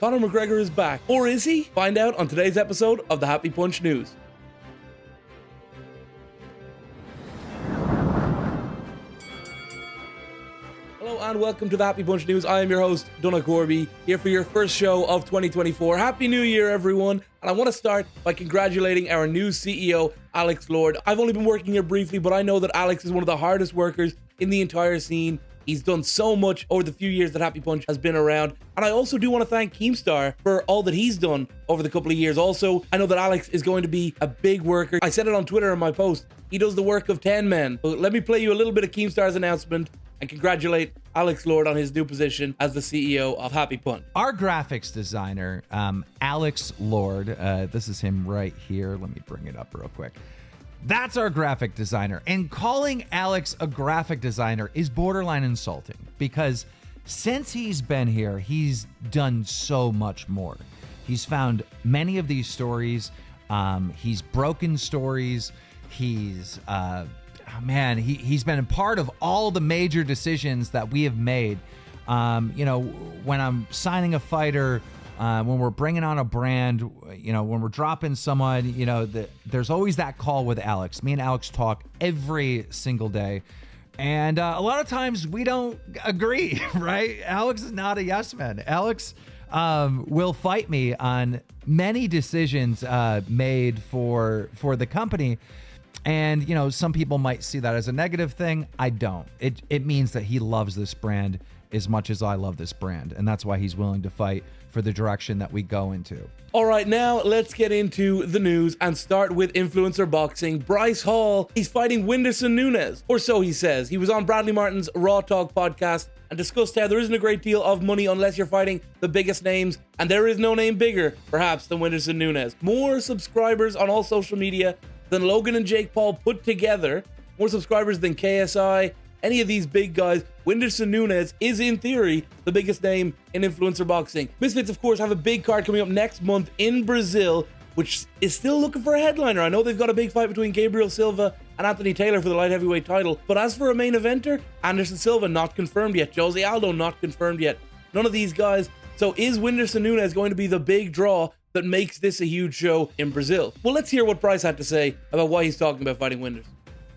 Conor McGregor is back. Or is he? Find out on today's episode of the Happy Punch News. Hello and welcome to the Happy Punch News. I am your host, Donagh Corby, here for your first show of 2024. Happy New Year, everyone. And I want to start by congratulating our new CEO, Alex Lord. I've only been working here briefly, but I know that Alex is one of the hardest workers in the entire scene. He's done so much over the few years that Happy Punch has been around. And I also do want to thank Keemstar for all that he's done over the couple of years. Also, I know that Alex is going to be a big worker. I said it on Twitter in my post. He does the work of 10 men. So let me play you a little bit of Keemstar's announcement and congratulate Alex Lord on his new position as the CEO of Happy Punch. Our graphics designer, Alex Lord, this is him right here. Let me bring it up real quick. That's our graphic designer. And calling Alex a graphic designer is borderline insulting because since he's been here, he's done so much more. He's found many of these stories. He's broken stories. He's he's been a part of all the major decisions that we have made. When I'm signing a fighter, when we're bringing on a brand, when we're dropping someone, there's always that call with Alex. Me and Alex talk every single day. And a lot of times we don't agree, right? Alex is not a yes man. Alex will fight me on many decisions made for the company. And, some people might see that as a negative thing. I don't. It means that he loves this brand as much as I love this brand. And that's why he's willing to fight for the direction that we go into. All right, now let's get into the news and start with influencer boxing. Bryce Hall, he's fighting Whindersson Nunes, or so he says. He was on Bradley Martin's Raw Talk podcast and discussed how there isn't a great deal of money unless you're fighting the biggest names, and there is no name bigger, perhaps, than Whindersson Nunes. More subscribers on all social media than Logan and Jake Paul put together, more subscribers than KSI, any of these big guys. Whindersson Nunes is, in theory, the biggest name in influencer boxing. Misfits, of course, have a big card coming up next month in Brazil, which is still looking for a headliner. I know they've got a big fight between Gabriel Silva and Anthony Taylor for the light heavyweight title, but as for a main eventer, Anderson Silva not confirmed yet, Jose Aldo not confirmed yet, none of these guys. So is Whindersson Nunes going to be the big draw that makes this a huge show in Brazil? Well, let's hear what Bryce had to say about why he's talking about fighting Whindersson.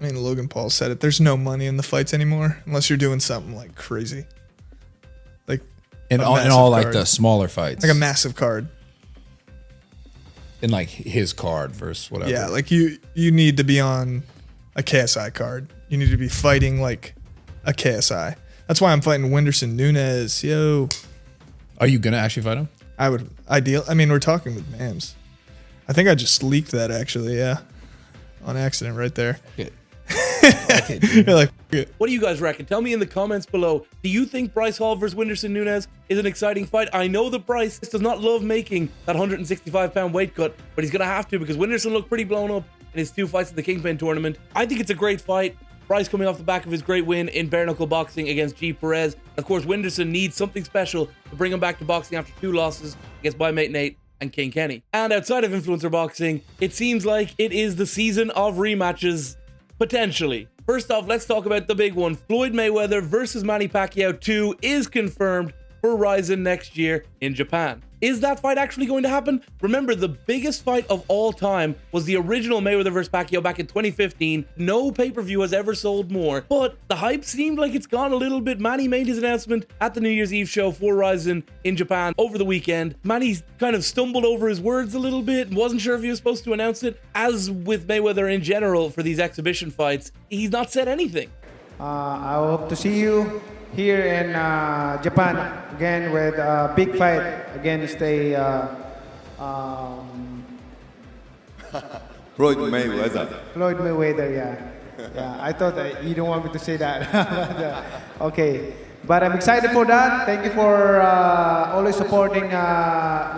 I mean, Logan Paul said it. There's no money in the fights anymore unless you're doing something like crazy. Like in all like the smaller fights. Like a massive card. In like his card versus whatever. Yeah, like you need to be on a KSI card. You need to be fighting like a KSI. That's why I'm fighting Whindersson Nunes. Yo. Are you going to actually fight him? I would. We're talking with Mams. I think I just leaked that actually, yeah. On accident right there. You're like, what do you guys reckon? Tell me in the comments below. Do you think Bryce Hall versus Whindersson Nunes is an exciting fight? I know that Bryce does not love making that 165-pound weight cut, but he's going to have to because Whindersson looked pretty blown up in his 2 fights in the Kingpin tournament. I think it's a great fight. Bryce coming off the back of his great win in bare knuckle boxing against G. Perez. Of course, Whindersson needs something special to bring him back to boxing after 2 losses against My Mate Nate and King Kenny. And outside of influencer boxing, it seems like it is the season of rematches, potentially. First off, let's talk about the big one. Floyd Mayweather versus Manny Pacquiao 2 is confirmed for Rizin next year in Japan. Is that fight actually going to happen? Remember, the biggest fight of all time was the original Mayweather vs. Pacquiao back in 2015. No pay-per-view has ever sold more, but the hype seemed like it's gone a little bit. Manny made his announcement at the New Year's Eve show for Rizin in Japan over the weekend. Manny kind of stumbled over his words a little bit and wasn't sure if he was supposed to announce it. As with Mayweather in general for these exhibition fights, he's not said anything. I hope to see you here in Japan again with a big fight against a Floyd Mayweather. Floyd Mayweather, yeah. I thought that you don't want me to say that. Okay, but I'm excited for that. Thank you for always supporting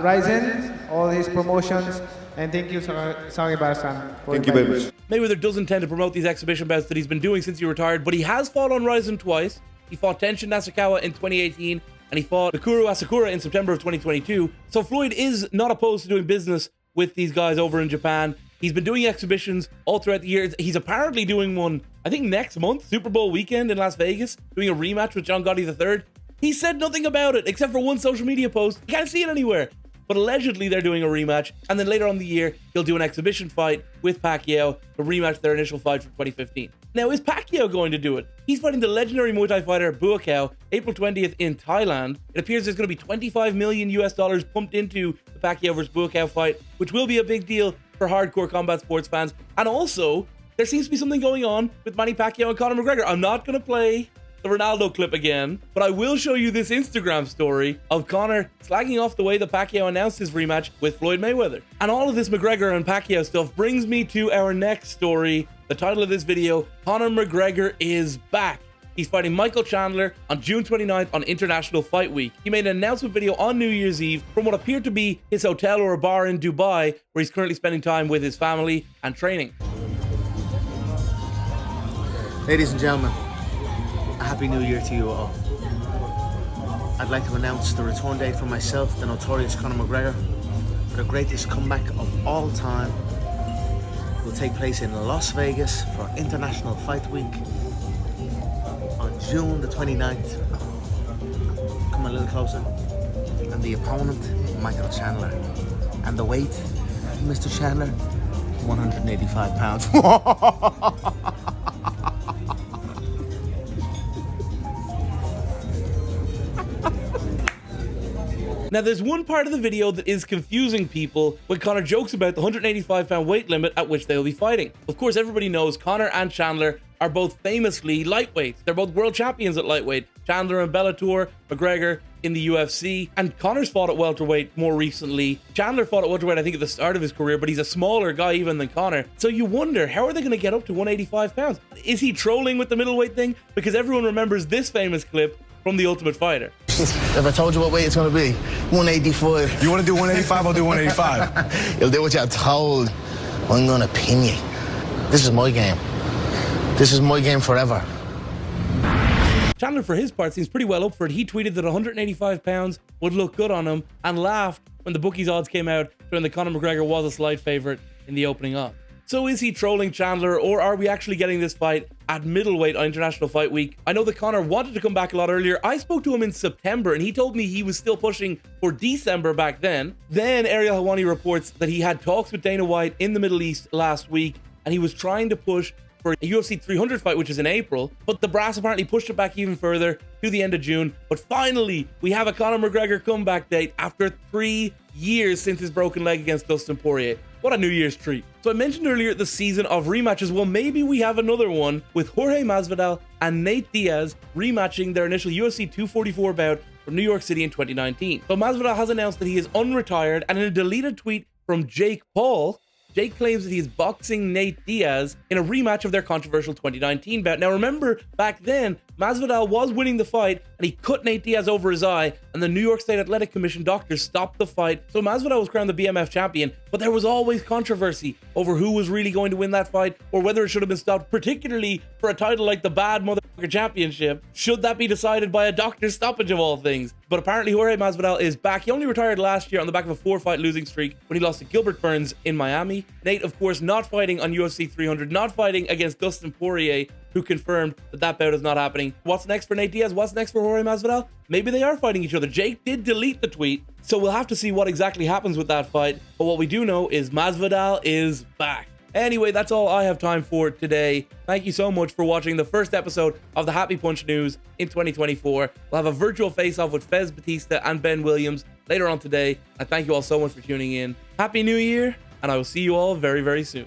Rizin, all his promotions, and thank you, Sami Barasan. Thank you very much. Mayweather doesn't tend to promote these exhibition bouts that he's been doing since he retired, but he has fought on Rizin twice. He fought Tenshin Nasukawa in 2018, and he fought Mikuru Asakura in September of 2022. So Floyd is not opposed to doing business with these guys over in Japan. He's been doing exhibitions all throughout the year. He's apparently doing one, I think next month, Super Bowl weekend in Las Vegas, doing a rematch with John Gotti III. He said nothing about it except for one social media post. You can't see it anywhere. But allegedly they're doing a rematch, and then later on in the year, he'll do an exhibition fight with Pacquiao to rematch their initial fight from 2015. Now, is Pacquiao going to do it? He's fighting the legendary Muay Thai fighter Pacquiao April 20th in Thailand. It appears there's going to be $25 million pumped into the Pacquiao versus Pacquiao fight, which will be a big deal for hardcore combat sports fans. And also, there seems to be something going on with Manny Pacquiao and Conor McGregor. I'm not going to play the Ronaldo clip again, but I will show you this Instagram story of Conor slagging off the way that Pacquiao announced his rematch with Floyd Mayweather. And all of this McGregor and Pacquiao stuff brings me to our next story. The title of this video, Conor McGregor is back. He's fighting Michael Chandler on June 29th on International Fight Week. He made an announcement video on New Year's Eve from what appeared to be his hotel or a bar in Dubai, where he's currently spending time with his family and training. Ladies and gentlemen, a happy new year to you all. I'd like to announce the return date for myself, the notorious Conor McGregor, for the greatest comeback of all time. Will take place in Las Vegas for International Fight Week on June the 29th. Come a little closer. And the opponent, Michael Chandler. And the weight, Mr. Chandler, 185 pounds. Now, there's one part of the video that is confusing people when Conor jokes about the 185-pound weight limit at which they'll be fighting. Of course, everybody knows Conor and Chandler are both famously lightweights. They're both world champions at lightweight. Chandler in Bellator, McGregor in the UFC, and Conor's fought at welterweight more recently. Chandler fought at welterweight, I think, at the start of his career, but he's a smaller guy even than Conor. So you wonder, how are they going to get up to 185 pounds? Is he trolling with the middleweight thing? Because everyone remembers this famous clip from The Ultimate Fighter. If I told you what weight it's going to be, 185. You want to do 185? I'll do 185. You'll do what you're told. I'm going to pin you. This is my game. This is my game forever. Chandler, for his part, seems pretty well up for it. He tweeted that 185 pounds would look good on him and laughed when the bookies' odds came out, showing that Conor McGregor was a slight favorite in the opening odds. So is he trolling Chandler, or are we actually getting this fight at middleweight on International Fight Week? I know that Conor wanted to come back a lot earlier. I spoke to him in September and he told me he was still pushing for December back then. Then Ariel Helwani reports that he had talks with Dana White in the Middle East last week and he was trying to push for a UFC 300 fight, which is in April, but the brass apparently pushed it back even further to the end of June. But finally, we have a Conor McGregor comeback date after 3 years since his broken leg against Dustin Poirier. What a New Year's treat. So I mentioned earlier the season of rematches. Well, maybe we have another one with Jorge Masvidal and Nate Diaz rematching their initial UFC 244 bout from New York City in 2019. So Masvidal has announced that he is unretired, and in a deleted tweet from Jake Paul, Jake claims that he is boxing Nate Diaz in a rematch of their controversial 2019 bout. Now remember, back then, Masvidal was winning the fight and he cut Nate Diaz over his eye, and the New York State Athletic Commission doctors stopped the fight. So Masvidal was crowned the BMF champion, but there was always controversy over who was really going to win that fight or whether it should have been stopped, particularly for a title like the Bad Motherfucker Championship. Should that be decided by a doctor's stoppage of all things? But apparently Jorge Masvidal is back. He only retired last year on the back of a 4-fight losing streak when he lost to Gilbert Burns in Miami. Nate, of course, not fighting on UFC 300, not fighting against Dustin Poirier, who confirmed that that bout is not happening. What's next for Nate Diaz? What's next for Jorge Masvidal? Maybe they are fighting each other. Jake did delete the tweet, so we'll have to see what exactly happens with that fight. But what we do know is Masvidal is back. Anyway, that's all I have time for today. Thank you so much for watching the first episode of the Happy Punch News in 2024. We'll have a virtual face-off with Fez Batista and Ben Williams later on today. I thank you all so much for tuning in. Happy New Year, and I will see you all very, very soon.